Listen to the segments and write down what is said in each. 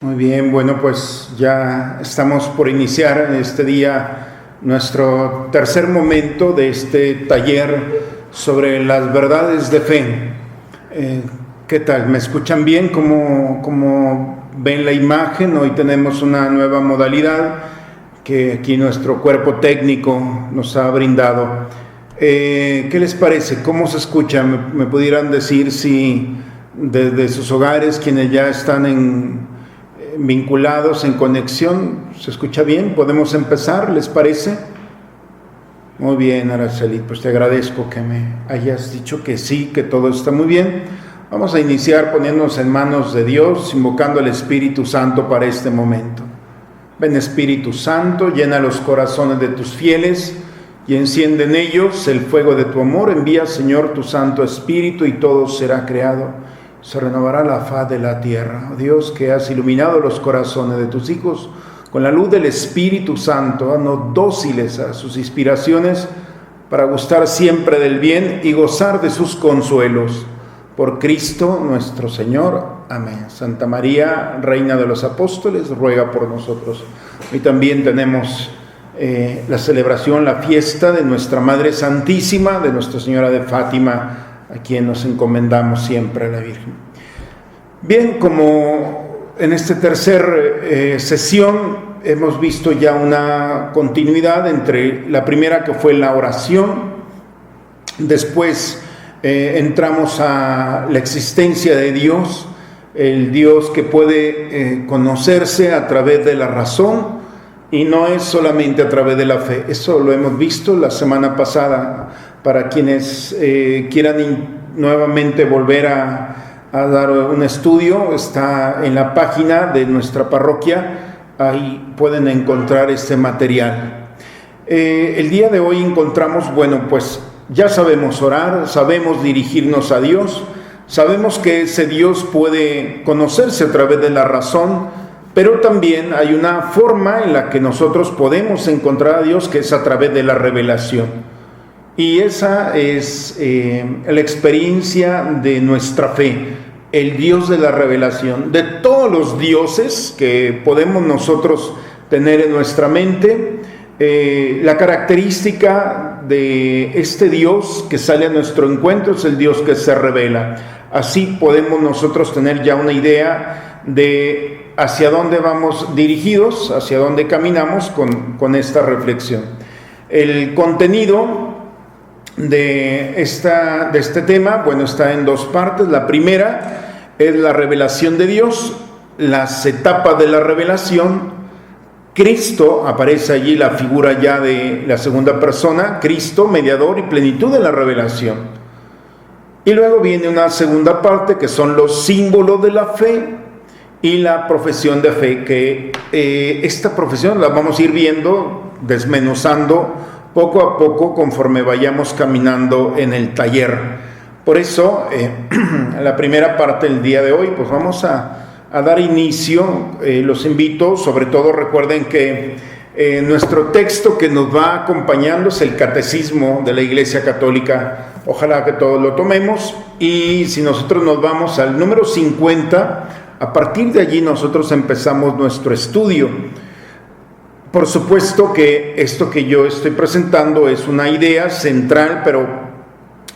Muy bien, bueno, pues ya estamos por iniciar en este día nuestro tercer momento de este taller sobre las verdades de fe. ¿Qué tal? ¿Me escuchan bien? ¿Cómo ven la imagen? Hoy tenemos una nueva modalidad que aquí nuestro cuerpo técnico nos ha brindado. ¿Qué les parece? ¿Cómo se escucha? ¿Me pudieran decir si desde sus hogares, quienes ya están vinculados en conexión, se escucha bien? ¿Podemos empezar? ¿Les parece? Muy bien, Araceli, pues te agradezco que me hayas dicho que sí, que todo está muy bien. Vamos a iniciar poniéndonos en manos de Dios, invocando al Espíritu Santo para este momento. Ven, Espíritu Santo, llena los corazones de tus fieles y enciende en ellos el fuego de tu amor. Envía, Señor, tu Santo Espíritu y todo será creado. Se renovará la faz de la tierra. Oh Dios, que has iluminado los corazones de tus hijos con la luz del Espíritu Santo, haznos dóciles a sus inspiraciones para gustar siempre del bien y gozar de sus consuelos. Por Cristo nuestro Señor. Amén. Santa María, Reina de los Apóstoles, ruega por nosotros. Hoy también tenemos la celebración, la fiesta de nuestra Madre Santísima, de Nuestra Señora de Fátima, a quien nos encomendamos siempre a la Virgen. Bien, como en esta tercera sesión hemos visto ya una continuidad entre la primera, que fue la oración, después entramos a la existencia de Dios, el Dios que puede conocerse a través de la razón y no es solamente a través de la fe. Eso lo hemos visto la semana pasada. Para quienes quieran nuevamente volver a dar un estudio, está en la página de nuestra parroquia, ahí pueden encontrar este material. El día de hoy encontramos, bueno, pues ya sabemos orar, sabemos dirigirnos a Dios, sabemos que ese Dios puede conocerse a través de la razón, pero también hay una forma en la que nosotros podemos encontrar a Dios, que es a través de la revelación. Y esa es la experiencia de nuestra fe, el Dios de la revelación. De todos los dioses que podemos nosotros tener en nuestra mente, la característica de este Dios que sale a nuestro encuentro es el Dios que se revela. Así podemos nosotros tener ya una idea de hacia dónde vamos dirigidos, hacia dónde caminamos con esta reflexión. El contenido de este tema, bueno, está en dos partes. La primera es la revelación de Dios, las etapas de la revelación. Cristo, aparece allí la figura ya de la segunda persona, Cristo, mediador y plenitud de la revelación. Y luego viene una segunda parte que son los símbolos de la fe y la profesión de fe, que esta profesión la vamos a ir viendo, desmenuzando poco a poco conforme vayamos caminando en el taller. Por eso, la primera parte del día de hoy, pues vamos a dar inicio. Los invito, sobre todo recuerden que nuestro texto que nos va acompañando es el Catecismo de la Iglesia Católica. Ojalá que todos lo tomemos, y si nosotros nos vamos al número 50, a partir de allí nosotros empezamos nuestro estudio. Por supuesto que esto que yo estoy presentando es una idea central, pero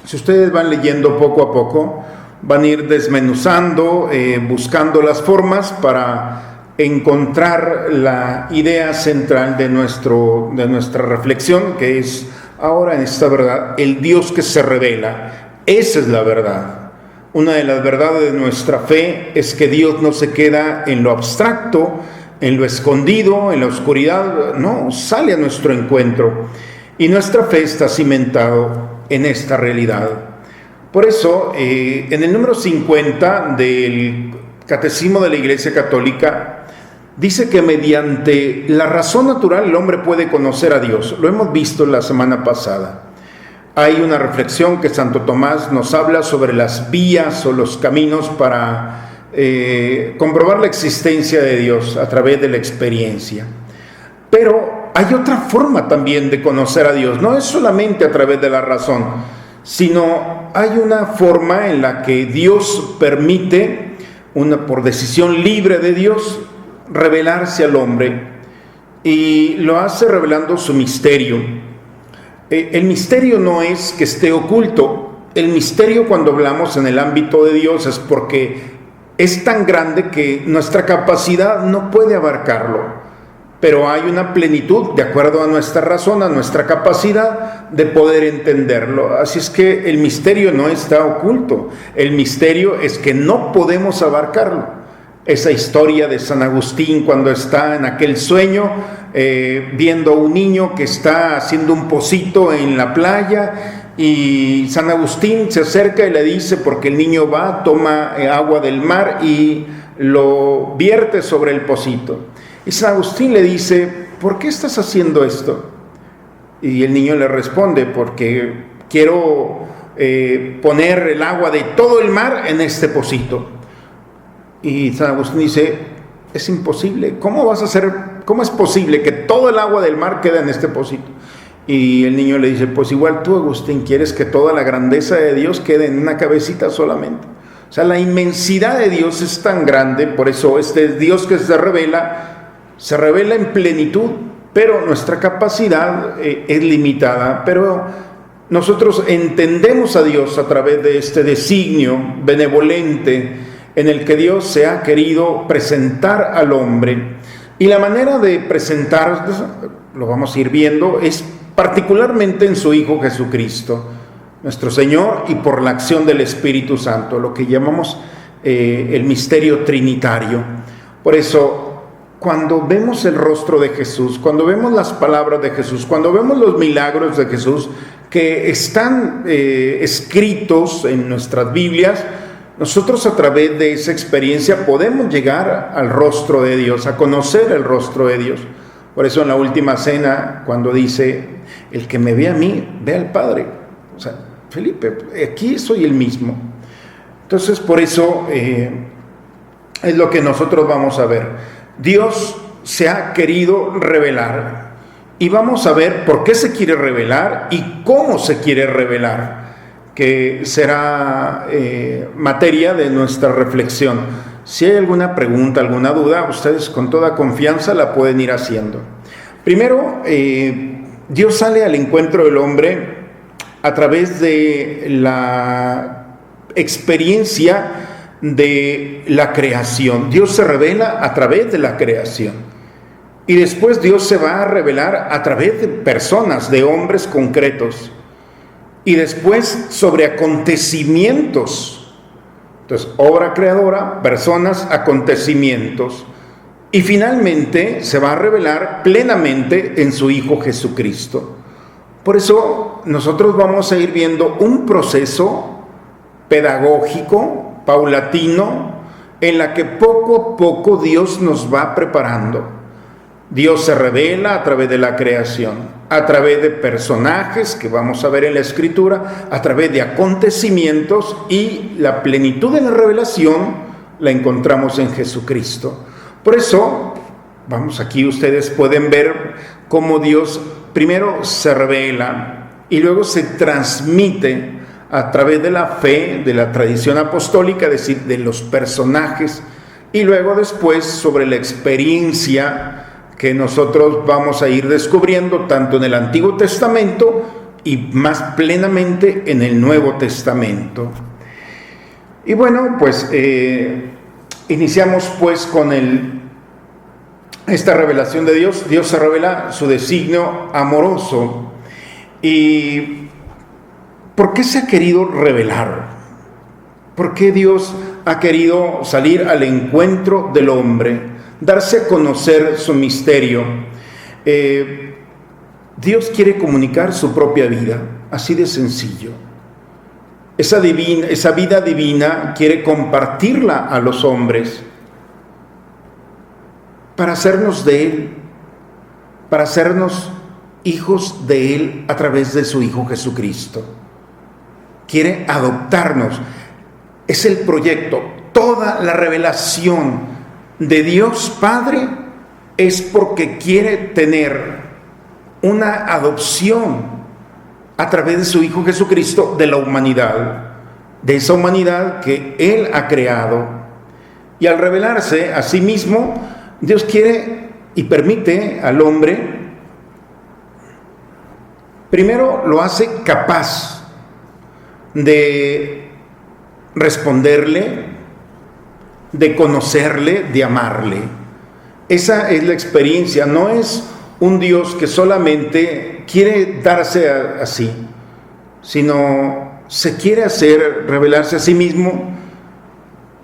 si ustedes van leyendo poco a poco, van a ir desmenuzando, buscando las formas para encontrar la idea central de nuestra reflexión, que es ahora en esta verdad, el Dios que se revela. Esa es la verdad. Una de las verdades de nuestra fe es que Dios no se queda en lo abstracto, en lo escondido, en la oscuridad, no, sale a nuestro encuentro. Y nuestra fe está cimentado en esta realidad. Por eso, en el número 50 del Catecismo de la Iglesia Católica, dice que mediante la razón natural el hombre puede conocer a Dios. Lo hemos visto la semana pasada. Hay una reflexión que Santo Tomás nos habla sobre las vías o los caminos para comprobar la existencia de Dios a través de la experiencia. Pero hay otra forma también de conocer a Dios, no es solamente a través de la razón, sino hay una forma en la que Dios permite, por decisión libre de Dios, revelarse al hombre y lo hace revelando su misterio. El misterio no es que esté oculto. El misterio, cuando hablamos en el ámbito de Dios, es porque es tan grande que nuestra capacidad no puede abarcarlo. Pero hay una plenitud, de acuerdo a nuestra razón, a nuestra capacidad de poder entenderlo. Así es que el misterio no está oculto. El misterio es que no podemos abarcarlo. Esa historia de San Agustín cuando está en aquel sueño, viendo a un niño que está haciendo un pocito en la playa, y San Agustín se acerca y le dice, porque el niño va, toma agua del mar y lo vierte sobre el pocito. Y San Agustín le dice, ¿por qué estás haciendo esto? Y el niño le responde, porque quiero poner el agua de todo el mar en este pocito. Y San Agustín dice, es imposible. ¿Cómo es posible que todo el agua del mar quede en este pocito? Y el niño le dice, pues igual tú, Agustín, quieres que toda la grandeza de Dios quede en una cabecita solamente. O sea, la inmensidad de Dios es tan grande, por eso este Dios que se revela en plenitud, pero nuestra capacidad es limitada. Pero nosotros entendemos a Dios a través de este designio benevolente en el que Dios se ha querido presentar al hombre. Y la manera de presentar, lo vamos a ir viendo, es particularmente en su Hijo Jesucristo, nuestro Señor, y por la acción del Espíritu Santo, lo que llamamos el misterio trinitario. Por eso, cuando vemos el rostro de Jesús, cuando vemos las palabras de Jesús, cuando vemos los milagros de Jesús que están escritos en nuestras Biblias, nosotros a través de esa experiencia podemos llegar al rostro de Dios, a conocer el rostro de Dios. Por eso en la última cena, cuando dice, el que me ve a mí, ve al Padre. O sea, Felipe, aquí soy el mismo. Entonces, por eso es lo que nosotros vamos a ver. Dios se ha querido revelar y vamos a ver por qué se quiere revelar y cómo se quiere revelar, que será materia de nuestra reflexión. Si hay alguna pregunta, alguna duda, ustedes con toda confianza la pueden ir haciendo. Primero, Dios sale al encuentro del hombre a través de la experiencia de la creación. Dios se revela a través de la creación. Y después Dios se va a revelar a través de personas, de hombres concretos. Y después sobre acontecimientos. Entonces, obra creadora, personas, acontecimientos. Y finalmente se va a revelar plenamente en su Hijo Jesucristo. Por eso nosotros vamos a ir viendo un proceso pedagógico, paulatino, en la que poco a poco Dios nos va preparando. Dios se revela a través de la creación, a través de personajes que vamos a ver en la Escritura, a través de acontecimientos, y la plenitud de la revelación la encontramos en Jesucristo. Por eso, vamos, aquí ustedes pueden ver cómo Dios primero se revela y luego se transmite a través de la fe, de la tradición apostólica, es decir, de los personajes, y luego después sobre la experiencia que nosotros vamos a ir descubriendo tanto en el Antiguo Testamento y más plenamente en el Nuevo Testamento. Y bueno, pues iniciamos pues con esta revelación de Dios. Dios se revela su designio amoroso. ¿Y por qué se ha querido revelar? ¿Por qué Dios ha querido salir al encuentro del hombre, darse a conocer su misterio? Dios quiere comunicar su propia vida, así de sencillo. Esa vida divina quiere compartirla a los hombres para hacernos de Él, para hacernos hijos de Él a través de su Hijo Jesucristo. Quiere adoptarnos. Es el proyecto. Toda la revelación de Dios Padre es porque quiere tener una adopción a través de su Hijo Jesucristo de la humanidad, de esa humanidad que Él ha creado. Y al revelarse a sí mismo, Dios quiere y permite al hombre, primero lo hace capaz de responderle, de conocerle, de amarle. Esa es la experiencia. No es un Dios que solamente quiere darse así, sino se quiere revelarse a sí mismo,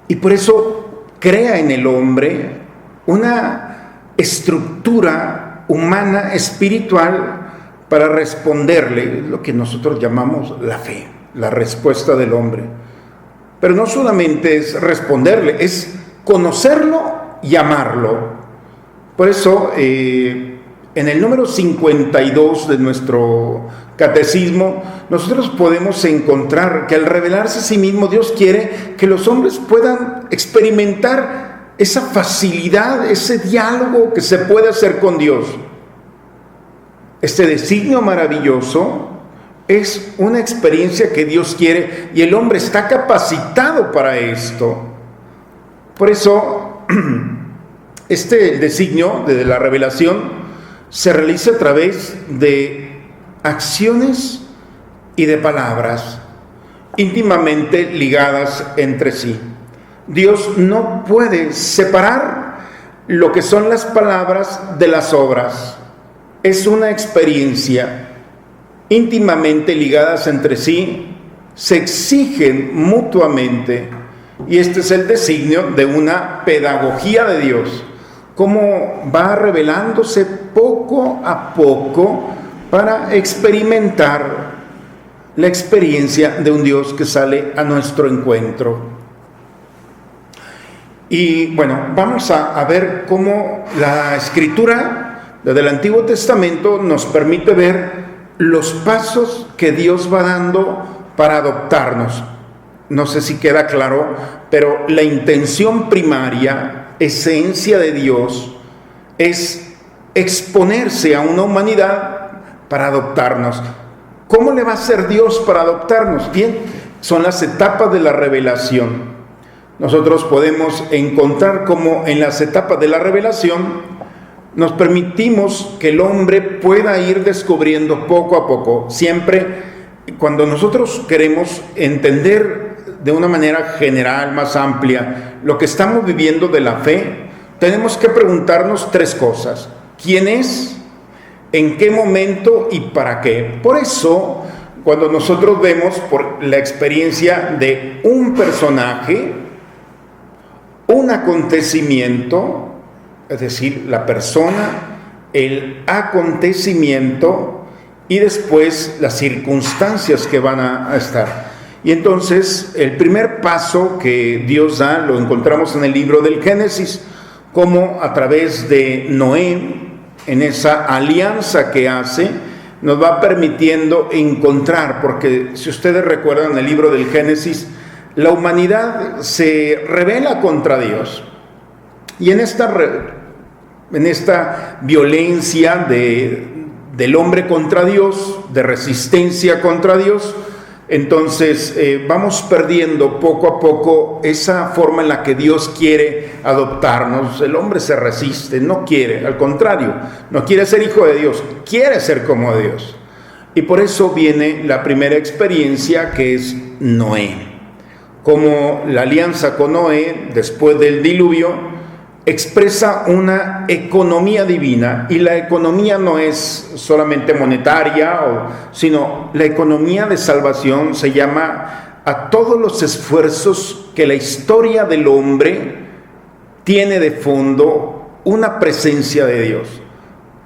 y por eso crea en el hombre una estructura humana, espiritual, para responderle, lo que nosotros llamamos la fe, la respuesta del hombre. Pero no solamente es responderle, es conocerlo y amarlo. Por eso, en el número 52 de nuestro catecismo, nosotros podemos encontrar que al revelarse a sí mismo, Dios quiere que los hombres puedan experimentar esa facilidad, ese diálogo que se puede hacer con Dios. Este designio maravilloso es una experiencia que Dios quiere, y el hombre está capacitado para esto. Por eso, el designio de la revelación se realiza a través de acciones y de palabras íntimamente ligadas entre sí. Dios no puede separar lo que son las palabras de las obras. Es una experiencia íntimamente ligadas entre sí, se exigen mutuamente, y este es el designio de una pedagogía de Dios, cómo va revelándose poco a poco para experimentar la experiencia de un Dios que sale a nuestro encuentro. Y bueno, vamos a ver cómo la Escritura desde el Antiguo Testamento nos permite ver los pasos que Dios va dando para adoptarnos. No sé si queda claro, pero la intención primaria, esencia de Dios, es exponerse a una humanidad para adoptarnos. ¿Cómo le va a hacer Dios para adoptarnos? Bien, son las etapas de la revelación. Nosotros podemos encontrar cómo en las etapas de la revelación nos permitimos que el hombre pueda ir descubriendo poco a poco. Siempre, cuando nosotros queremos entender de una manera general, más amplia, lo que estamos viviendo de la fe, tenemos que preguntarnos tres cosas: ¿quién es? ¿En qué momento? ¿Y para qué? Por eso, cuando nosotros vemos por la experiencia de un personaje, un acontecimiento, es decir, la persona, el acontecimiento y después las circunstancias que van a estar. Y entonces el primer paso que Dios da lo encontramos en el libro del Génesis, como a través de Noé, en esa alianza que hace, nos va permitiendo encontrar, porque si ustedes recuerdan en el libro del Génesis, la humanidad se rebela contra Dios. Y en esta violencia del hombre contra Dios, de resistencia contra Dios, entonces vamos perdiendo poco a poco esa forma en la que Dios quiere adoptarnos. El hombre se resiste, no quiere, al contrario, no quiere ser hijo de Dios, quiere ser como Dios. Y por eso viene la primera experiencia, que es Noé. Como la alianza con Noé, después del diluvio, expresa una economía divina, y la economía no es solamente monetaria, sino la economía de salvación se llama a todos los esfuerzos que la historia del hombre tiene de fondo una presencia de Dios.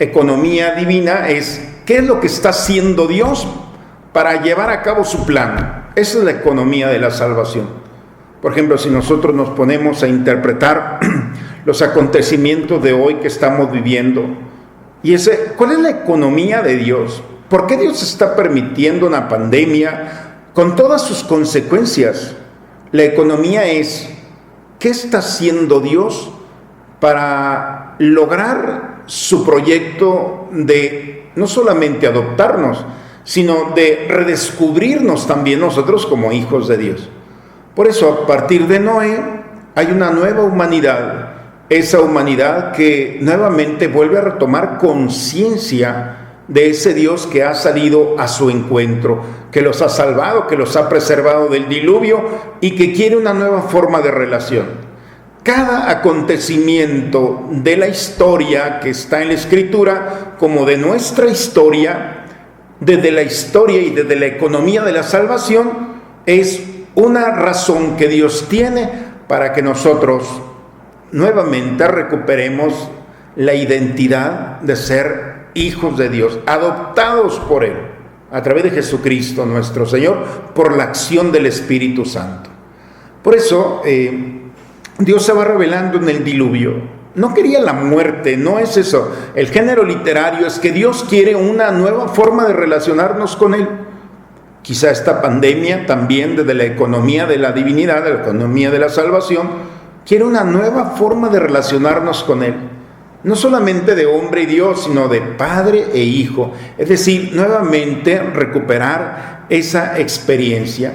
Economía divina es qué es lo que está haciendo Dios para llevar a cabo su plan. Esa es la economía de la salvación. Por ejemplo, si nosotros nos ponemos a interpretar los acontecimientos de hoy que estamos viviendo, ¿cuál es la economía de Dios? ¿Por qué Dios está permitiendo una pandemia con todas sus consecuencias? La economía es ¿qué está haciendo Dios para lograr su proyecto de no solamente adoptarnos, sino de redescubrirnos también nosotros como hijos de Dios? Por eso, a partir de Noé, hay una nueva humanidad esa humanidad que nuevamente vuelve a retomar conciencia de ese Dios que ha salido a su encuentro, que los ha salvado, que los ha preservado del diluvio y que quiere una nueva forma de relación. Cada acontecimiento de la historia que está en la Escritura, como de nuestra historia, desde la historia y desde la economía de la salvación, es una razón que Dios tiene para que nosotros nuevamente recuperemos la identidad de ser hijos de Dios, adoptados por Él, a través de Jesucristo nuestro Señor, por la acción del Espíritu Santo. Por eso, Dios se va revelando en el diluvio. No quería la muerte, no es eso. El género literario es que Dios quiere una nueva forma de relacionarnos con Él. Quizá esta pandemia también, desde la economía de la divinidad, de la economía de la salvación, quiere una nueva forma de relacionarnos con Él. No solamente de hombre y Dios, sino de padre e hijo. Es decir, nuevamente recuperar esa experiencia.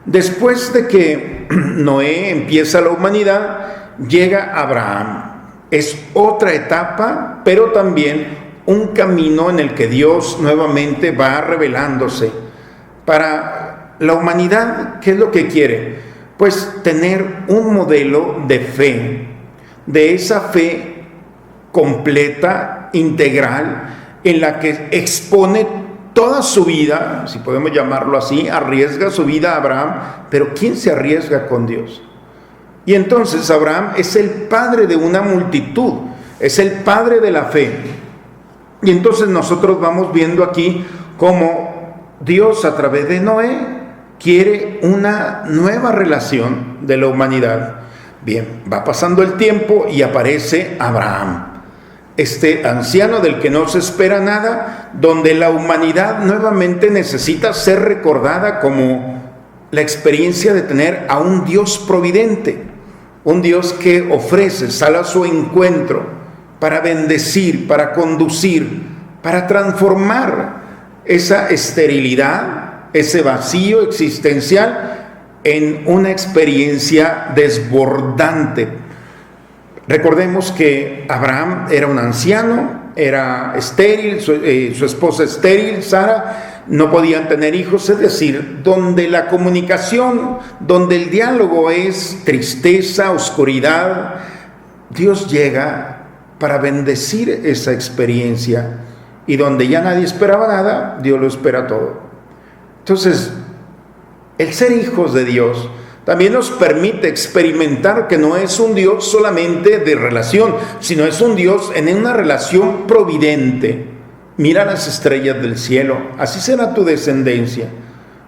Después de que Noé empieza la humanidad, llega Abraham. Es otra etapa, pero también un camino en el que Dios nuevamente va revelándose. Para la humanidad, ¿qué es lo que quiere? Pues tener un modelo de fe, de esa fe completa, integral, en la que expone toda su vida, si podemos llamarlo así, arriesga su vida a Abraham, pero ¿quién se arriesga con Dios? Y entonces Abraham es el padre de una multitud, es el padre de la fe. Y entonces nosotros vamos viendo aquí cómo Dios a través de Noé quiere una nueva relación de la humanidad. Bien, va pasando el tiempo y aparece Abraham, este anciano del que no se espera nada, donde la humanidad nuevamente necesita ser recordada como la experiencia de tener a un Dios providente, un Dios que ofrece, sale a su encuentro para bendecir, para conducir, para transformar esa esterilidad, ese vacío existencial en una experiencia desbordante. Recordemos que Abraham era un anciano, era estéril, su esposa estéril, Sara, no podían tener hijos, es decir, donde la comunicación, donde el diálogo es tristeza, oscuridad, Dios llega para bendecir esa experiencia, y donde ya nadie esperaba nada, Dios lo espera todo. Entonces, el ser hijos de Dios también nos permite experimentar que no es un Dios solamente de relación, sino es un Dios en una relación providente. Mira las estrellas del cielo, así será tu descendencia.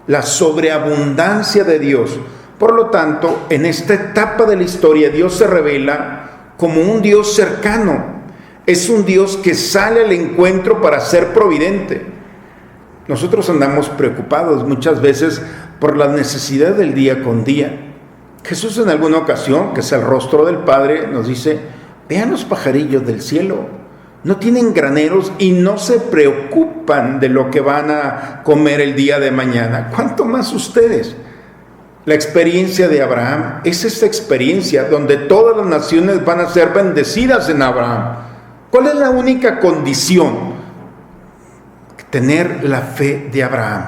La sobreabundancia de Dios. Por lo tanto, en esta etapa de la historia, Dios se revela como un Dios cercano. Es un Dios que sale al encuentro para ser providente. Nosotros andamos preocupados muchas veces por la necesidad del día con día. Jesús en alguna ocasión, que es el rostro del Padre, nos dice: vean los pajarillos del cielo, no tienen graneros y no se preocupan de lo que van a comer el día de mañana. ¿Cuánto más ustedes? La experiencia de Abraham es esta experiencia donde todas las naciones van a ser bendecidas en Abraham. ¿Cuál es la única condición? Tener la fe de Abraham.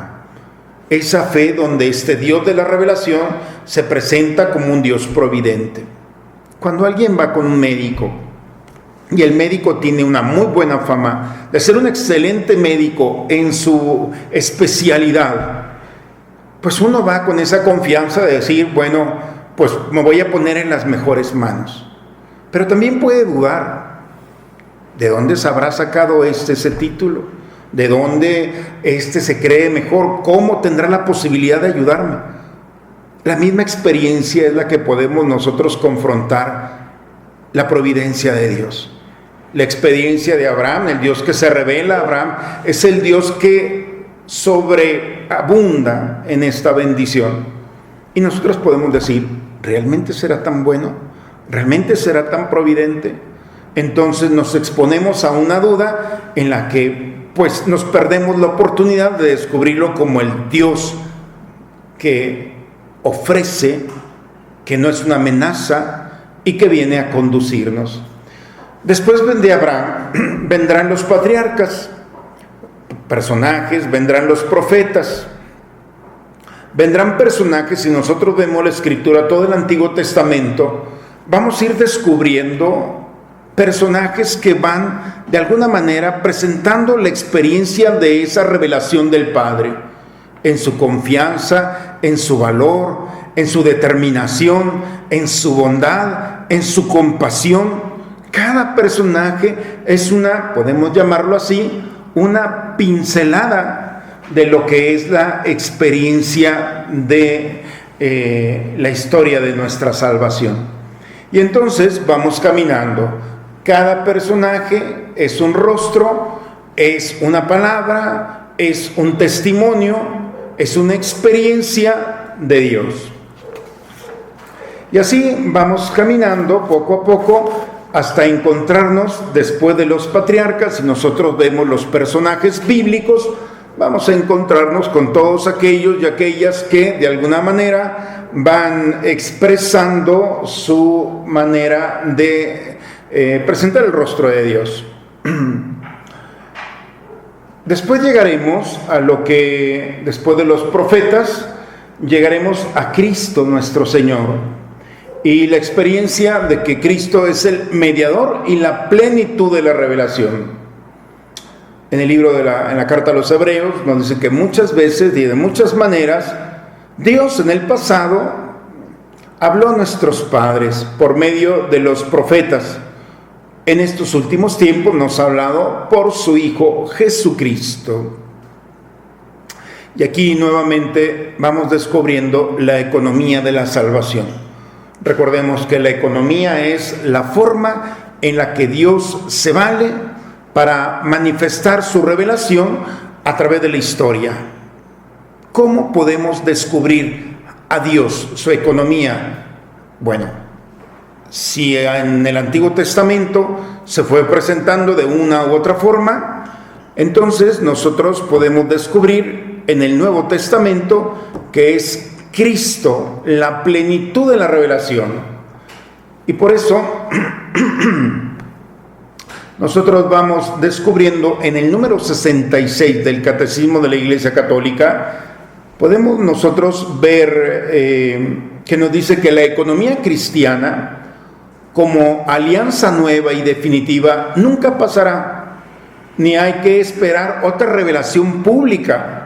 Esa fe donde este Dios de la revelación se presenta como un Dios providente. Cuando alguien va con un médico y el médico tiene una muy buena fama de ser un excelente médico en su especialidad, pues uno va con esa confianza de decir, bueno, pues me voy a poner en las mejores manos. Pero también puede dudar, ¿de dónde se habrá sacado ese título? ¿De dónde se cree mejor? ¿Cómo tendrá la posibilidad de ayudarme? La misma experiencia es la que podemos nosotros confrontar, la providencia de Dios. La experiencia de Abraham, el Dios que se revela a Abraham, es el Dios que sobreabunda en esta bendición. Y nosotros podemos decir, ¿realmente será tan bueno? ¿Realmente será tan providente? Entonces nos exponemos a una duda en la que pues nos perdemos la oportunidad de descubrirlo como el Dios que ofrece, que no es una amenaza, y que viene a conducirnos. Después de Abraham vendrán los patriarcas, personajes, vendrán los profetas, vendrán personajes. Si nosotros vemos la escritura, todo el Antiguo Testamento, vamos a ir descubriendo personajes que van de alguna manera presentando la experiencia de esa revelación del Padre, en su confianza, en su valor, en su determinación, en su bondad, en su compasión. Cada personaje es podemos llamarlo así, una pincelada de lo que es la experiencia de la historia de nuestra salvación. Y entonces vamos caminando. Cada personaje es un rostro, es una palabra, es un testimonio, es una experiencia de Dios. Y así vamos caminando poco a poco hasta encontrarnos después de los patriarcas. Si nosotros vemos los personajes bíblicos, vamos a encontrarnos con todos aquellos y aquellas que de alguna manera van expresando su manera de presentar el rostro de Dios. Después llegaremos a lo que, después de los profetas, llegaremos a Cristo nuestro Señor y la experiencia de que Cristo es el mediador y la plenitud de la revelación. En el libro en la carta a los Hebreos nos dice que muchas veces y de muchas maneras Dios en el pasado habló a nuestros padres por medio de los profetas. En estos últimos tiempos nos ha hablado por su Hijo Jesucristo. Y aquí nuevamente vamos descubriendo la economía de la salvación. Recordemos que la economía es la forma en la que Dios se vale para manifestar su revelación a través de la historia. ¿Cómo podemos descubrir a Dios, su economía? Bueno, si en el Antiguo Testamento se fue presentando de una u otra forma, entonces nosotros podemos descubrir en el Nuevo Testamento que es Cristo la plenitud de la revelación. Y por eso nosotros vamos descubriendo en el número 66 del Catecismo de la Iglesia Católica, podemos nosotros ver que nos dice que la economía cristiana, como alianza nueva y definitiva, nunca pasará, ni hay que esperar otra revelación pública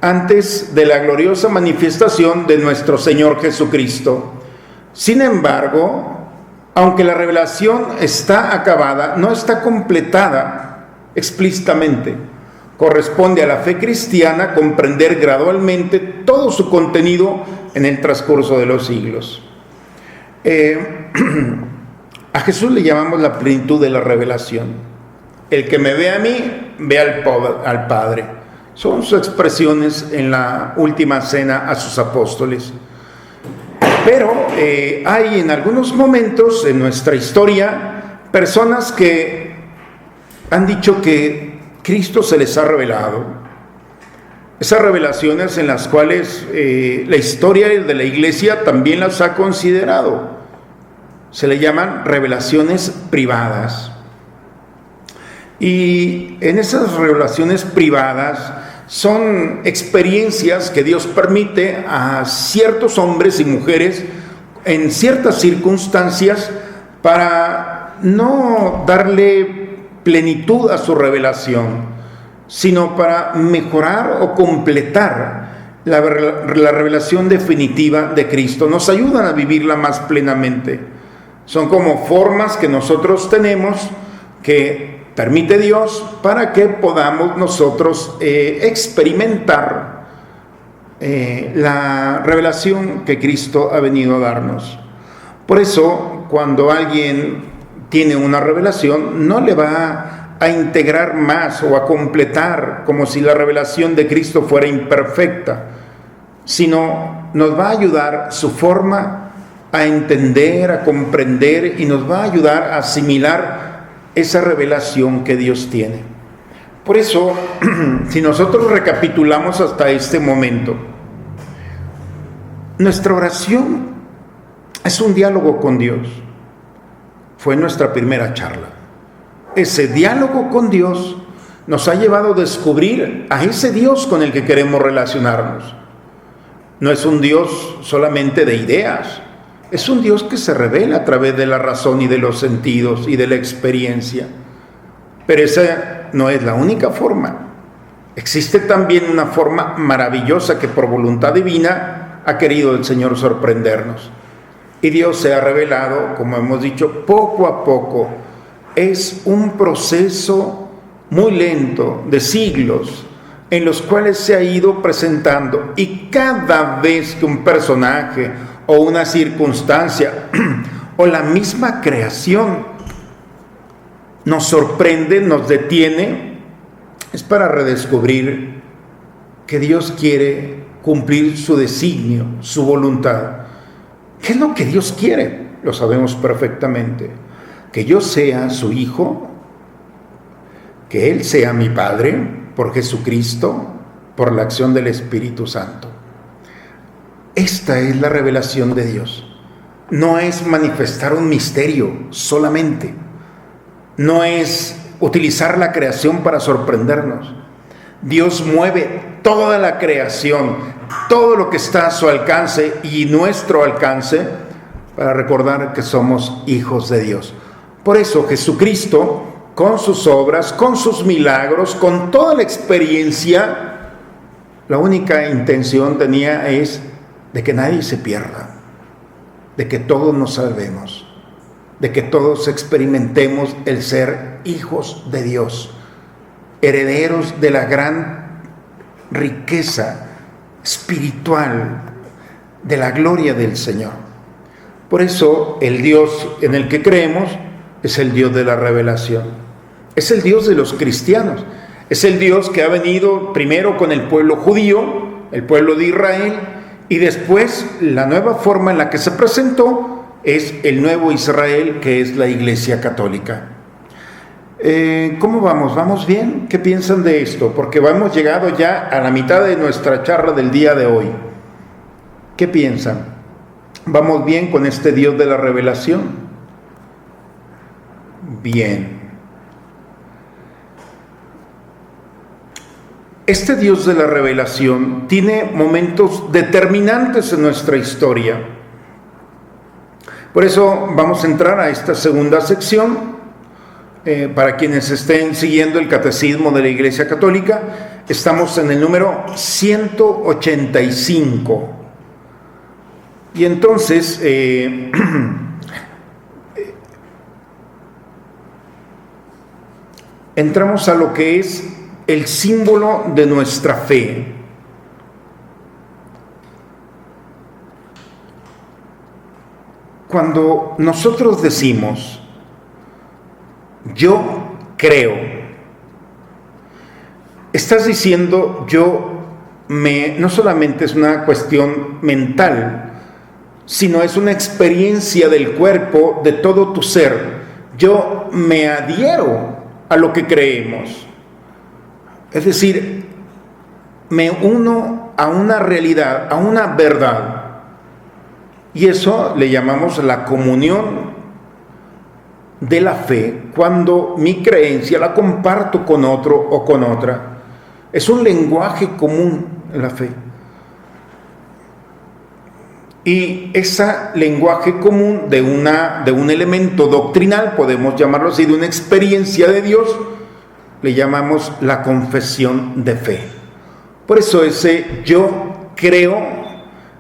antes de la gloriosa manifestación de nuestro Señor Jesucristo. Sin embargo, aunque la revelación está acabada, no está completada explícitamente. Corresponde a la fe cristiana comprender gradualmente todo su contenido en el transcurso de los siglos. A Jesús le llamamos la plenitud de la revelación. El que me ve a mí, ve al Padre. Son sus expresiones en la última cena a sus apóstoles. Pero hay en algunos momentos en nuestra historia personas que han dicho que Cristo se les ha revelado. Esas revelaciones en las cuales la historia de la Iglesia también las ha considerado. Se le llaman revelaciones privadas. Y en esas revelaciones privadas son experiencias que Dios permite a ciertos hombres y mujeres en ciertas circunstancias para no darle plenitud a su revelación, sino para mejorar o completar la revelación definitiva de Cristo. Nos ayudan a vivirla más plenamente. Son como formas que nosotros tenemos que permite Dios para que podamos nosotros experimentar la revelación que Cristo ha venido a darnos. Por eso, cuando alguien tiene una revelación, no le va a integrar más o a completar como si la revelación de Cristo fuera imperfecta, sino nos va a ayudar su forma a entender, a comprender, y nos va a ayudar a asimilar esa revelación que Dios tiene. Por eso, si nosotros recapitulamos hasta este momento, nuestra oración es un diálogo con Dios. fue nuestra primera charla. Ese diálogo con Dios nos ha llevado a descubrir a ese Dios con el que queremos relacionarnos. No es un Dios solamente de ideas, es un Dios que se revela a través de la razón y de los sentidos y de la experiencia. Pero esa no es la única forma. Existe también una forma maravillosa que por voluntad divina ha querido el Señor sorprendernos. Y Dios se ha revelado, como hemos dicho, poco a poco. Es un proceso muy lento, de siglos, en los cuales se ha ido presentando. Y cada vez que un personaje o una circunstancia o la misma creación nos sorprende, nos detiene, es para redescubrir que Dios quiere cumplir su designio, su voluntad. ¿Qué es lo que Dios quiere? Lo sabemos perfectamente. Que yo sea su hijo, que Él sea mi Padre, por Jesucristo, por la acción del Espíritu Santo. Esta es la revelación de Dios. No es manifestar un misterio solamente. No es utilizar la creación para sorprendernos. Dios mueve toda la creación, todo lo que está a su alcance y nuestro alcance, para recordar que somos hijos de Dios. Por eso Jesucristo, con sus obras, con sus milagros, con toda la experiencia, la única intención tenía es de que nadie se pierda, de que todos nos salvemos, de que todos experimentemos el ser hijos de Dios, herederos de la gran riqueza espiritual, de la gloria del Señor. Por eso el Dios en el que creemos es el Dios de la revelación, es el Dios de los cristianos, es el Dios que ha venido primero con el pueblo judío, el pueblo de Israel, y después la nueva forma en la que se presentó es el nuevo Israel, que es la Iglesia Católica. ¿Cómo vamos? ¿Vamos bien? ¿Qué piensan de esto? Porque hemos llegado ya a la mitad de nuestra charla del día de hoy. ¿Qué piensan? ¿Vamos bien con este Dios de la revelación? Bien. Este Dios de la revelación tiene momentos determinantes en nuestra historia. Por eso vamos a entrar a esta segunda sección. Para quienes estén siguiendo el Catecismo de la Iglesia Católica, estamos en el número 185. Y entonces, entramos a lo que es el símbolo de nuestra fe. Cuando nosotros decimos, yo creo, estás diciendo no solamente es una cuestión mental, sino es una experiencia del cuerpo, de todo tu ser. Yo me adhiero a lo que creemos. Es decir, me uno a una realidad, a una verdad. Y eso le llamamos la comunión de la fe, cuando mi creencia la comparto con otro o con otra. Es un lenguaje común en la fe. Y ese lenguaje común de un elemento doctrinal, podemos llamarlo así, de una experiencia de Dios, le llamamos la confesión de fe. Por eso ese yo creo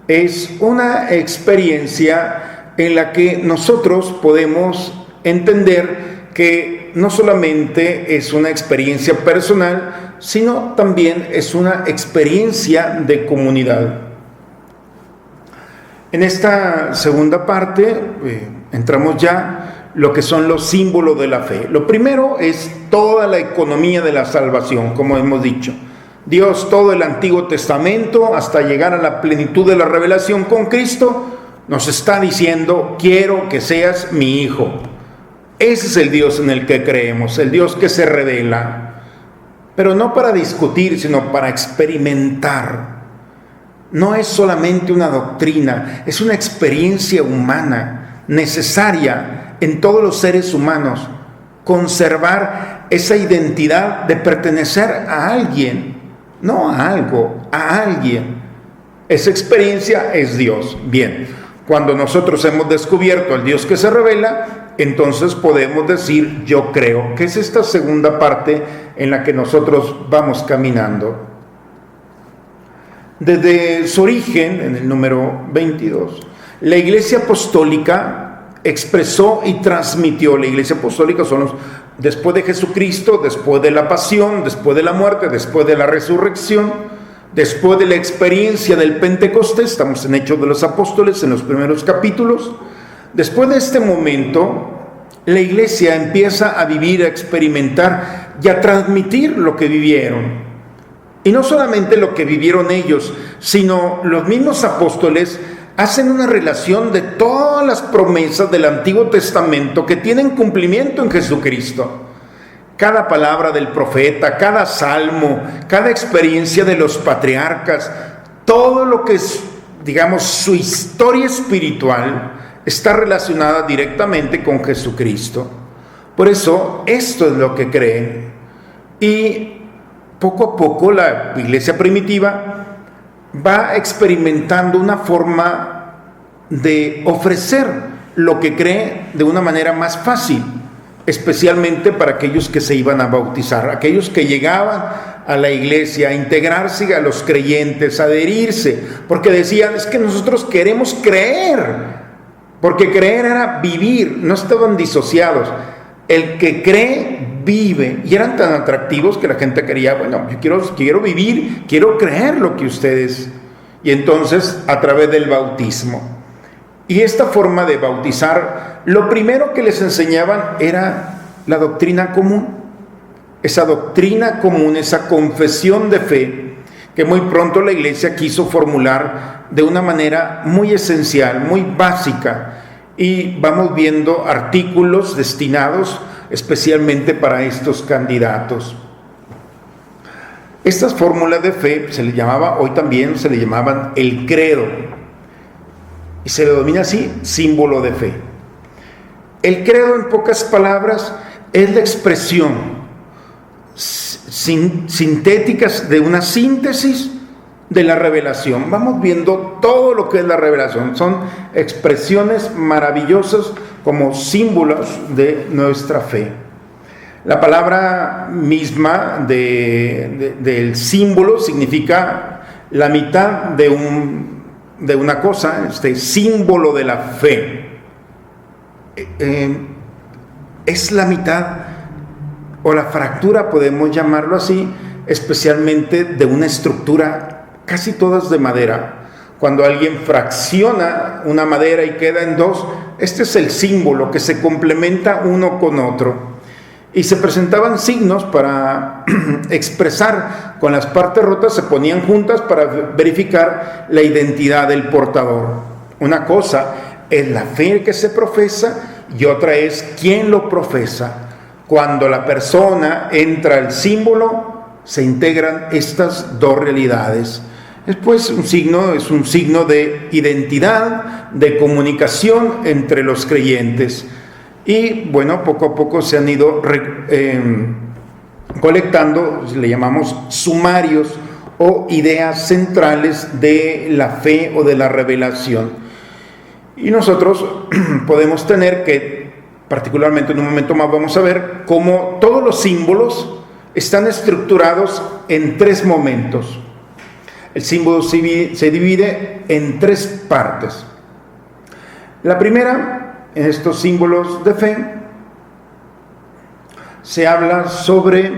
es una experiencia en la que nosotros podemos entender que no solamente es una experiencia personal, sino también es una experiencia de comunidad. En esta segunda parte entramos ya lo que son los símbolos de la fe. Lo primero es toda la economía de la salvación, como hemos dicho. Dios, todo el Antiguo Testamento, hasta llegar a la plenitud de la revelación con Cristo, nos está diciendo, quiero que seas mi hijo. Ese es el Dios en el que creemos, el Dios que se revela, pero no para discutir, sino para experimentar. No es solamente una doctrina, es una experiencia humana necesaria en todos los seres humanos, conservar esa identidad de pertenecer a alguien, no a algo, a alguien. Esa experiencia es Dios. Bien, cuando nosotros hemos descubierto al Dios que se revela, entonces podemos decir yo creo, que es esta segunda parte en la que nosotros vamos caminando. Desde su origen, en el número 22, la Iglesia Apostólica expresó y transmitió. La Iglesia Apostólica son los después de Jesucristo, después de la pasión, después de la muerte, después de la resurrección, después de la experiencia del Pentecostés. Estamos en Hechos de los Apóstoles, en los primeros capítulos. Después de este momento, la Iglesia empieza a vivir, a experimentar y a transmitir lo que vivieron. Y no solamente lo que vivieron ellos, sino los mismos apóstoles hacen una relación de todas las promesas del Antiguo Testamento que tienen cumplimiento en Jesucristo. Cada palabra del profeta, cada salmo, cada experiencia de los patriarcas, todo lo que es, digamos, su historia espiritual está relacionada directamente con Jesucristo. Por eso, esto es lo que creen. Y poco a poco la iglesia primitiva va experimentando una forma de ofrecer lo que cree de una manera más fácil, especialmente para aquellos que se iban a bautizar, aquellos que llegaban a la iglesia a integrarse a los creyentes, a adherirse, porque decían, es que nosotros queremos creer, porque creer era vivir, no estaban disociados. El que cree vive, y eran tan atractivos que la gente quería, bueno, yo quiero vivir, quiero creer lo que ustedes, y entonces a través del bautismo. Y esta forma de bautizar, lo primero que les enseñaban era la doctrina común, esa doctrina común, esa confesión de fe, que muy pronto la iglesia quiso formular de una manera muy esencial, muy básica, y vamos viendo artículos destinados especialmente para estos candidatos. Estas fórmulas de fe se le llamaba, hoy también se le llamaban el credo, y se le denomina así, símbolo de fe. El credo, en pocas palabras, es la expresión sintética de una síntesis de la revelación. Vamos viendo todo lo que es la revelación. Son expresiones maravillosas como símbolos de nuestra fe. La palabra misma del símbolo significa la mitad de una cosa, símbolo de la fe. Es la mitad o la fractura, podemos llamarlo así, especialmente de una estructura casi todas de madera. Cuando alguien fracciona una madera y queda en dos, este es el símbolo que se complementa uno con otro. Y se presentaban signos para expresar, con las partes rotas se ponían juntas para verificar la identidad del portador. Una cosa es la fe que se profesa y otra es quién lo profesa. Cuando la persona entra al símbolo, se integran estas dos realidades. Después un signo es un signo de identidad, de comunicación entre los creyentes. Y bueno, poco a poco se han ido colectando, le llamamos sumarios o ideas centrales de la fe o de la revelación. Y nosotros podemos tener que, particularmente en un momento más vamos a ver, cómo todos los símbolos están estructurados en tres momentos. El símbolo se divide en tres partes. La primera, en estos símbolos de fe, se habla sobre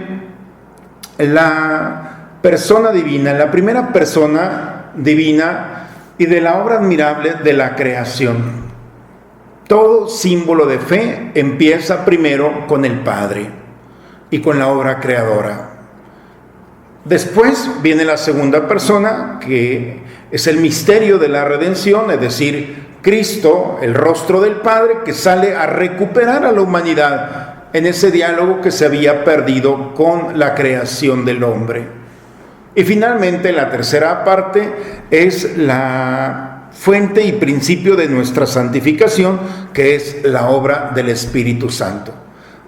la persona divina, la primera persona divina y de la obra admirable de la creación. Todo símbolo de fe empieza primero con el Padre y con la obra creadora. Después viene la segunda persona, que es el misterio de la redención, es decir, Cristo, el rostro del Padre, que sale a recuperar a la humanidad en ese diálogo que se había perdido con la creación del hombre. Y finalmente la tercera parte es la fuente y principio de nuestra santificación, que es la obra del Espíritu Santo.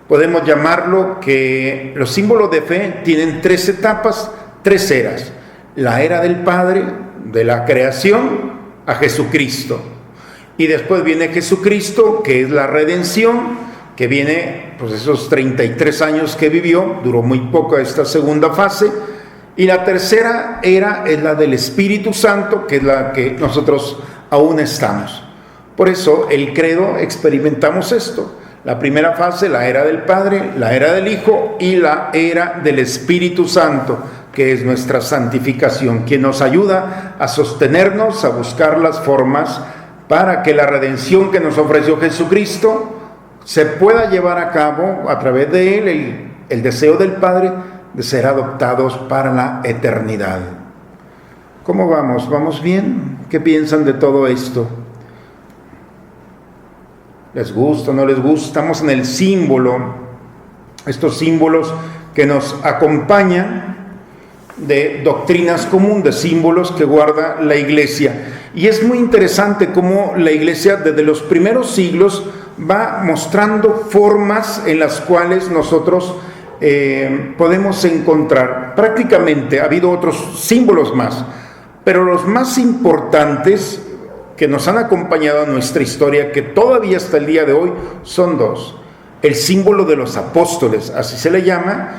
Podemos llamarlo que los símbolos de fe tienen 3 etapas, 3 eras. La era del Padre, de la creación, a Jesucristo. Y después viene Jesucristo, que es la redención, que viene, pues esos 33 años que vivió, duró muy poco esta segunda fase. Y la tercera era es la del Espíritu Santo, que es la que nosotros aún estamos. Por eso, el credo experimentamos esto. La primera fase, la era del Padre, la era del Hijo y la era del Espíritu Santo, que es nuestra santificación, quien nos ayuda a sostenernos, a buscar las formas para que la redención que nos ofreció Jesucristo se pueda llevar a cabo a través de Él, el deseo del Padre de ser adoptados para la eternidad. ¿Cómo vamos? ¿Vamos bien? ¿Qué piensan de todo esto? ¿Les gusta o no les gusta? Estamos en el símbolo, estos símbolos que nos acompañan de doctrinas comunes, de símbolos que guarda la Iglesia. Y es muy interesante cómo la Iglesia desde los primeros siglos va mostrando formas en las cuales nosotros podemos encontrar. Prácticamente ha habido otros símbolos más, pero los más importantes que nos han acompañado en nuestra historia, que todavía hasta el día de hoy, son 2. El símbolo de los apóstoles, así se le llama,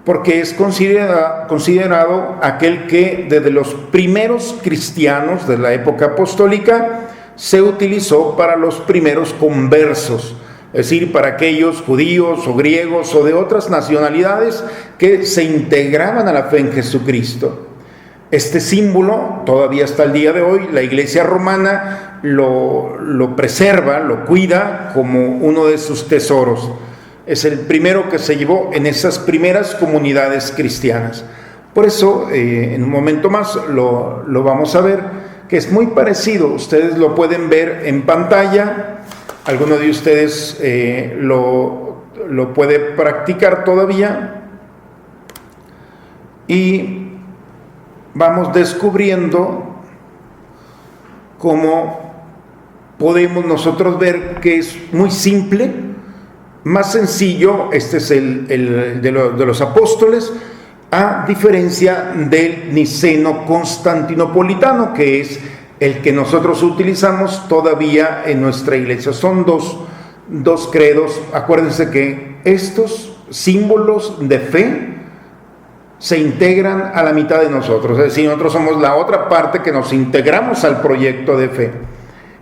porque es considerado aquel que desde los primeros cristianos de la época apostólica se utilizó para los primeros conversos, es decir, para aquellos judíos o griegos o de otras nacionalidades que se integraban a la fe en Jesucristo. Este símbolo, todavía hasta el día de hoy, la Iglesia romana lo preserva, lo cuida como uno de sus tesoros. Es el primero que se llevó en esas primeras comunidades cristianas. Por eso, en un momento más lo vamos a ver, que es muy parecido. Ustedes lo pueden ver en pantalla. Alguno de ustedes lo puede practicar todavía. Y vamos descubriendo cómo podemos nosotros ver que es muy simple, más sencillo. Este es el de los apóstoles, a diferencia del niceno constantinopolitano, que es el que nosotros utilizamos todavía en nuestra iglesia. Son dos credos. Acuérdense que estos símbolos de fe se integran a la mitad de nosotros, es decir, nosotros somos la otra parte que nos integramos al proyecto de fe,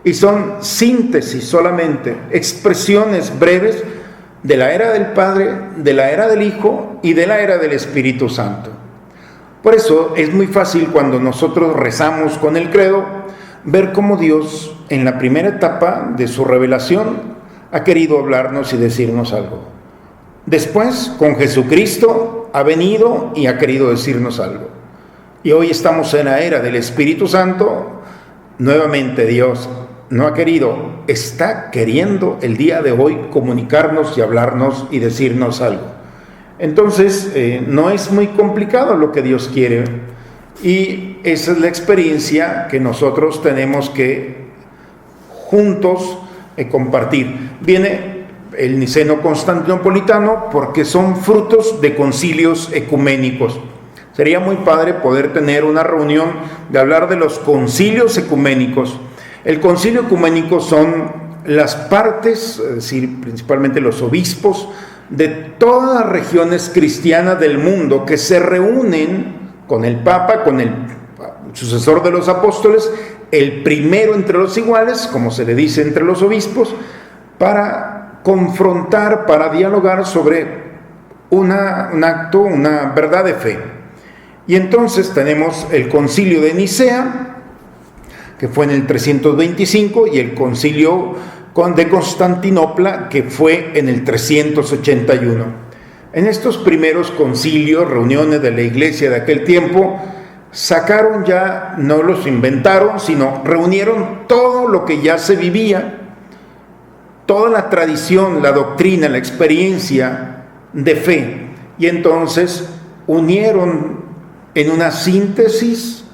y son síntesis solamente, expresiones breves de la era del Padre, de la era del Hijo y de la era del Espíritu Santo. Por eso es muy fácil cuando nosotros rezamos con el credo ver cómo Dios en la primera etapa de su revelación ha querido hablarnos y decirnos algo. Después, con Jesucristo, ha venido y ha querido decirnos algo. Y hoy estamos en la era del Espíritu Santo. Nuevamente Dios no ha querido, está queriendo el día de hoy comunicarnos y hablarnos y decirnos algo. Entonces, no es muy complicado lo que Dios quiere. Y esa es la experiencia que nosotros tenemos que juntos compartir. Viene el niceno constantinopolitano porque son frutos de concilios ecuménicos. Sería muy padre poder tener una reunión de hablar de los concilios ecuménicos. El concilio ecuménico son las partes, es decir, principalmente los obispos de todas las regiones cristianas del mundo que se reúnen con el Papa, con el sucesor de los apóstoles, el primero entre los iguales, como se le dice entre los obispos, para confrontar, para dialogar sobre un acto, una verdad de fe. Y entonces tenemos el concilio de Nicea, que fue en el 325, y el concilio de Constantinopla, que fue en el 381. En estos primeros concilios, reuniones de la iglesia de aquel tiempo, sacaron ya, no los inventaron, sino reunieron todo lo que ya se vivía, toda la tradición, la doctrina, la experiencia de fe, y entonces unieron en una síntesis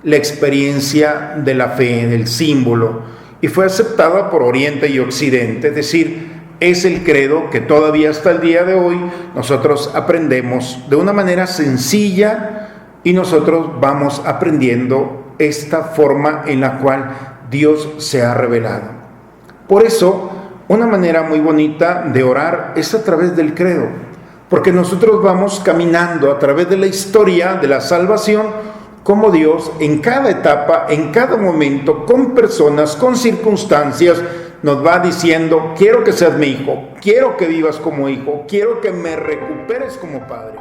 la experiencia de la fe, del símbolo, y fue aceptada por Oriente y Occidente, es decir, es el credo que todavía hasta el día de hoy nosotros aprendemos de una manera sencilla y nosotros vamos aprendiendo esta forma en la cual Dios se ha revelado. Por eso, una manera muy bonita de orar es a través del credo, porque nosotros vamos caminando a través de la historia de la salvación, como Dios en cada etapa, en cada momento, con personas, con circunstancias, nos va diciendo: quiero que seas mi hijo, quiero que vivas como hijo, quiero que me recuperes como padre.